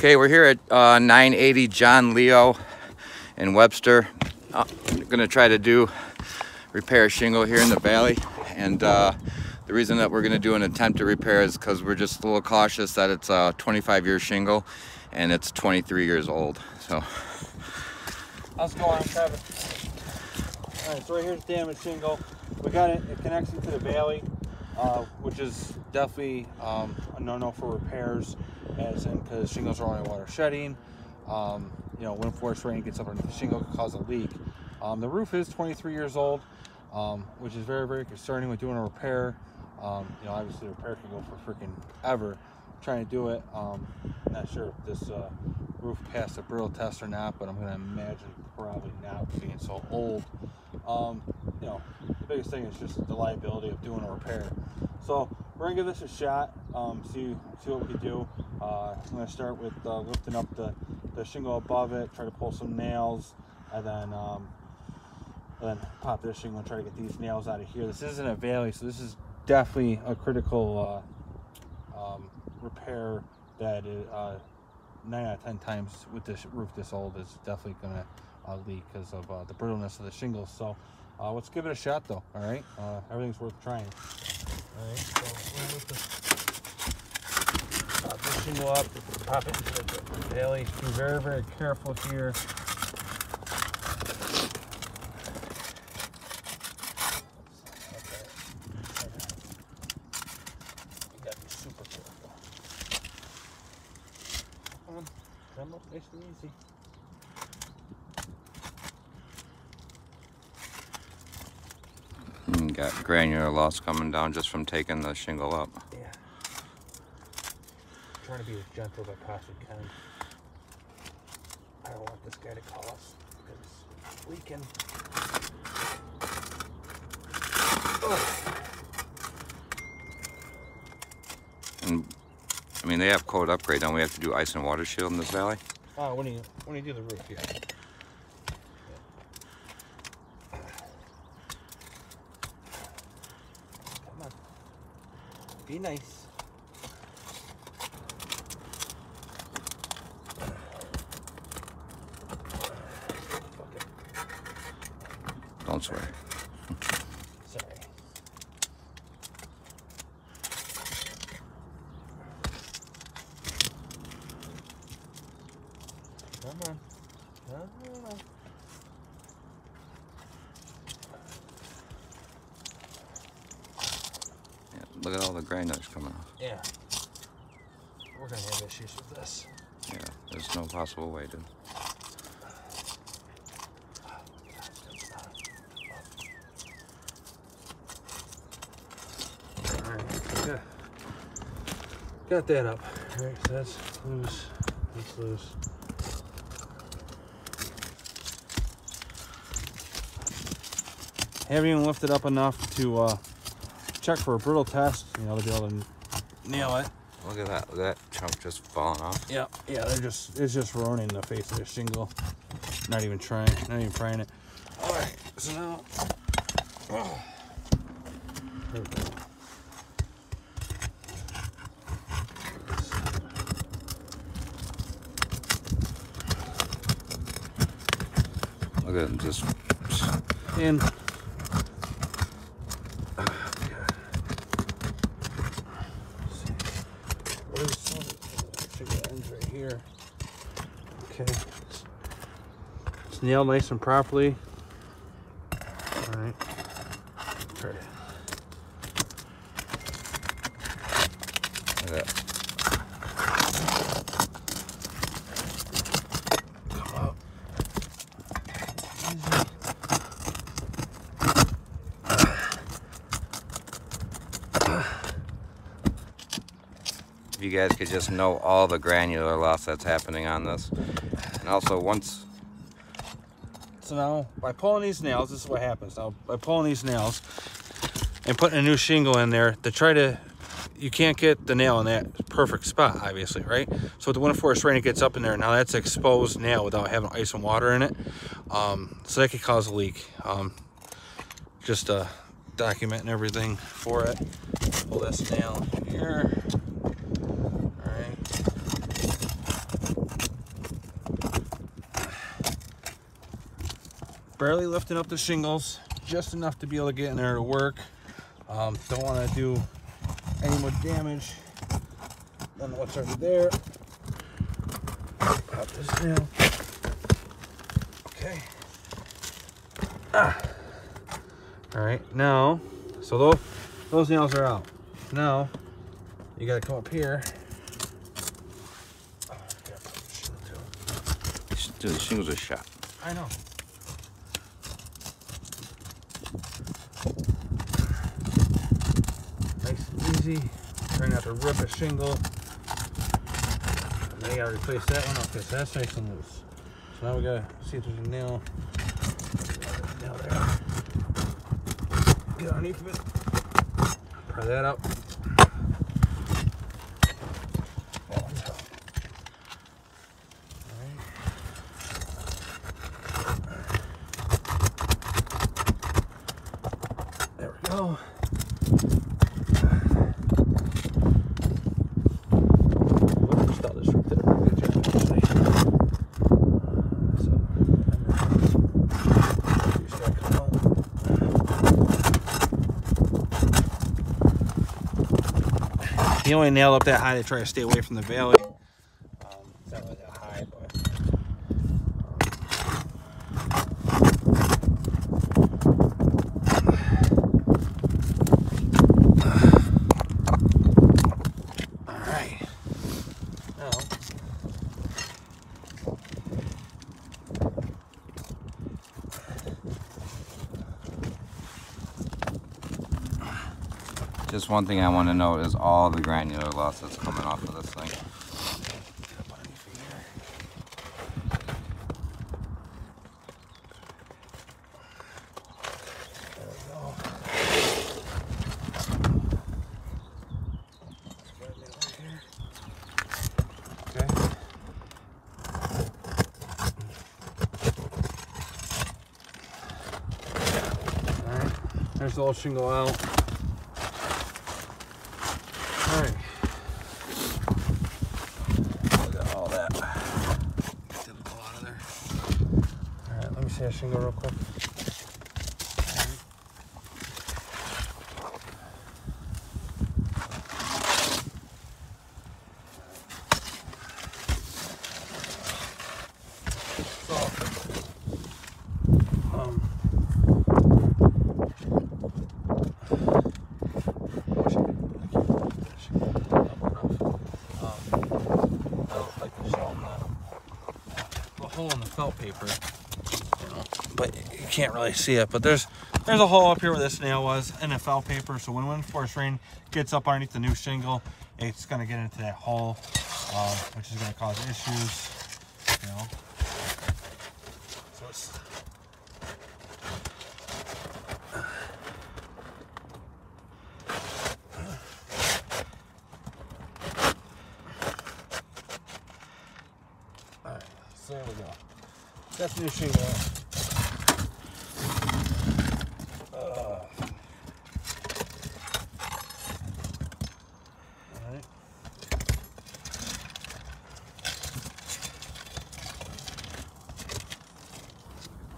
Okay, we're here at 980 John Leo in Webster. I'm gonna try to repair a shingle here in the valley, and the reason that we're gonna do an attempt to repair is because we're just a little cautious that it's a 25-year shingle and it's 23 years old. So how's it going, Kevin? All right, so right here's the damaged shingle. We got it. It connects into the valley, which is definitely a no-no for repairs, as in because shingles are only water shedding. You know, when force rain gets up under the shingle, can cause a leak. The roof is 23 years old, which is very, very concerning when doing a repair. You know, obviously the repair can go for freaking ever. Trying to do it. Not sure if this roof passed a brittle test or not, but I'm going to imagine probably not, being so old. You know, the biggest thing is just the liability of doing a repair. So we're gonna give this a shot. See what we can do. I'm gonna start with lifting up the shingle above it, try to pull some nails, and then pop this shingle and try to get these nails out of here. This isn't a valley, so this is definitely a critical repair that is 9 out of 10 times with this roof this old is definitely gonna leak because of the brittleness of the shingles. So let's give it a shot though. All right, everything's worth trying. All right, so we're going to pop this shingle up, pop it into the valley. Be very, very careful here. You gotta be super careful. Come on, come up nice and easy. got granular loss coming down just from taking the shingle up. Yeah. I'm trying to be as gentle as I possibly can. I don't want this guy to call us because it's leaking. Oh. And I mean, they have code upgrade. Don't we have to do ice and water shield in this valley? Oh, when you do the roof, yeah. Be nice. Don't swear. Sorry. Come on. Come on. Look at all the granules coming off. Yeah. We're gonna have issues with this. Yeah, there's no possible way to. Alright, got that up. Alright, so that's loose. That's loose. Haven't even lifted up enough to check for a brittle test, you know, to be able to nail it. Look at that! Look at that chunk just falling off. Yeah, it's just ruining the face of the shingle. Not even trying it. All right, so now, there we go. Look at it, just in. Right here. Okay. It's nailed nice and properly. All right. Try it. look at that. Come up. If you guys could just know all the granular loss that's happening on this. And also once... So now, by pulling these nails, this is what happens. Now, by pulling these nails and putting a new shingle in there, you can't get the nail in that perfect spot, obviously, right? So with the wind force rain, it gets up in there. Now that's exposed nail without having ice and water in it. So that could cause a leak. Just documenting everything for it. Pull this nail here. All right. barely lifting up the shingles, just enough to be able to get in there to work. Don't want to do any more damage than what's already there. Pop this down. Okay. All right, now, so those nails are out. Now, you gotta come up here. Dude, the shingles are shot. I know. Nice and easy. Try not to rip a shingle. And then you gotta replace that one. Okay, so that's nice and loose. So now we gotta see if there's a nail. Nail there. Get underneath of it. Pry that up. Oh. Install this right there. Good job, actually. You only nail up that high to try to stay away from the valley. It's not really that high, but. Just one thing I want to note is all the granular loss that's coming off of this thing. There's the old shingle out. Alright. Look at all that. Didn't pull out of there. Alright, let me see that shingle real quick. Hole in the felt paper, but you can't really see it. But there's a hole up here where this nail was in the felt paper. So when wind force rain gets up underneath the new shingle, it's going to get into that hole, which is going to cause issues. You know. So it's so there we go. That's new shingle. Alright.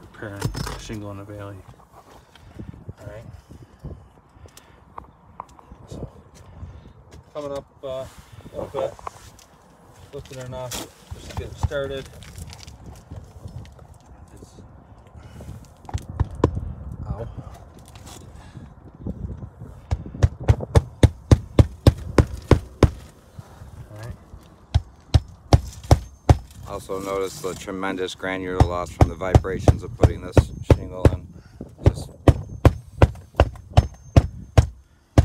Repairing shingle in the valley. Alright. So coming up a little bit. Lifting it enough just to get it started. Ow. Alright. Also notice the tremendous granular loss from the vibrations of putting this shingle in.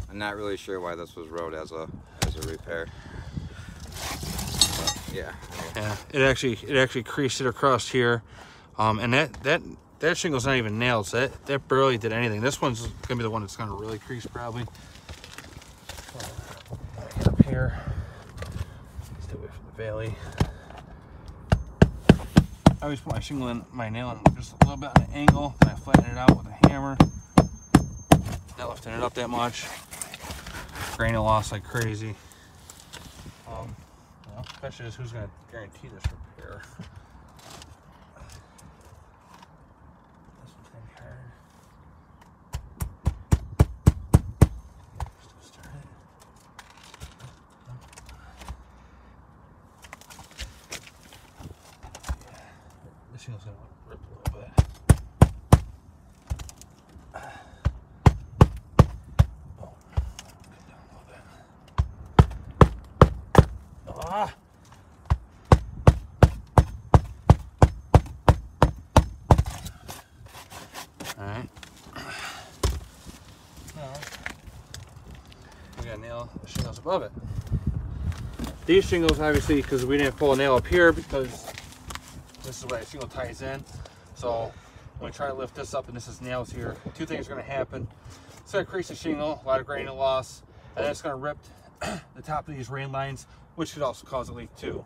I'm not really sure why this was wrote as a repair. But yeah. Yeah, it actually creased it across here, and that shingle's not even nailed, so that barely did anything. This one's gonna be the one that's gonna really crease probably. Get up here, stay away from the valley. I always put my nail in just a little bit on an angle, then I flatten it out with a hammer. Not lifting it up that much. Granular loss like crazy. Well, question is who's going to guarantee this repair. This The shingle's gonna rip a little bit. Oh, get down a little bit. Ah! Alright. Now, we gotta nail the shingles above it. These shingles, obviously, because we didn't pull a nail up here because this is where the shingle ties in. So when we try to lift this up and this is nails here, two things are going to happen. It's going to crease the shingle, a lot of grain loss, and then it's going to rip the top of these rain lines, which could also cause a leak too.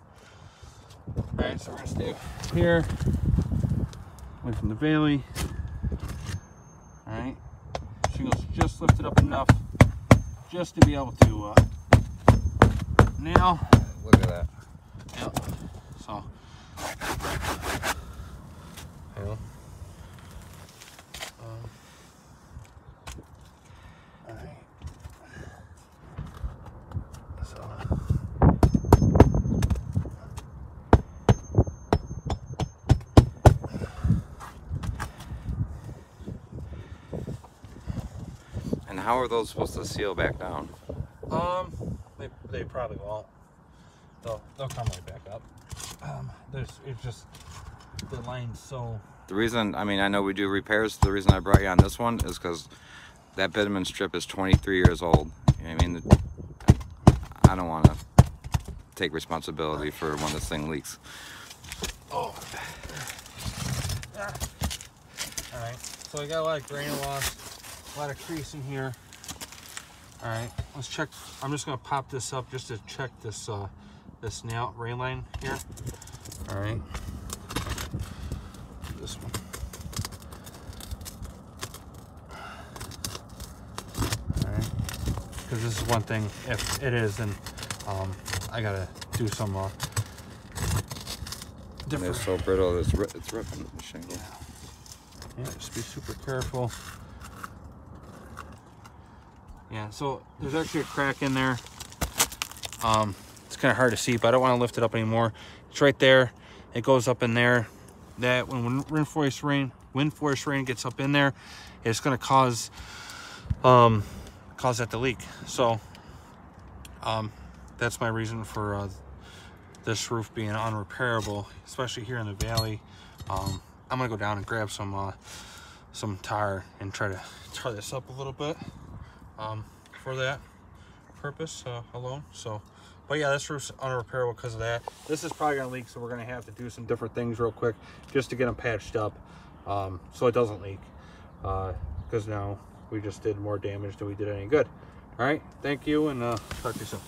Alright, so we're going to stay here, away from the valley. Alright, shingles just lifted up enough just to be able to nail. Look at that. Yep. So, you know. Alright. So. And how are those supposed to seal back down? They probably won't. They'll come right back up. It's just the line's so. The reason, I mean, I know we do repairs. The reason I brought you on this one is because that bitumen strip is 23 years old. You know what I mean? I don't want to take responsibility for when this thing leaks. Oh. Alright, so I got a lot of grain loss, a lot of crease in here. Alright, let's check. I'm just going to pop this up just to check this this nail rain line here. Alright. This one. Alright. Because this is one thing, if it is, then I gotta do some different. It's so brittle, it's ripping the shingle. Yeah, just be super careful. Yeah, so there's actually a crack in there. It's kind of hard to see, but I don't want to lift it up anymore. It's right there. It goes up in there. That when wind force rain gets up in there, it's going to cause that to leak. So that's my reason for this roof being unrepairable, especially here in the valley. I'm gonna go down and grab some tar and try to tar this up a little bit for that purpose alone. So, but yeah, this roof's unrepairable because of that. This is probably gonna leak, so we're gonna have to do some different things real quick just to get them patched up so it doesn't leak, because now we just did more damage than we did any good. All right, thank you, and talk to you soon.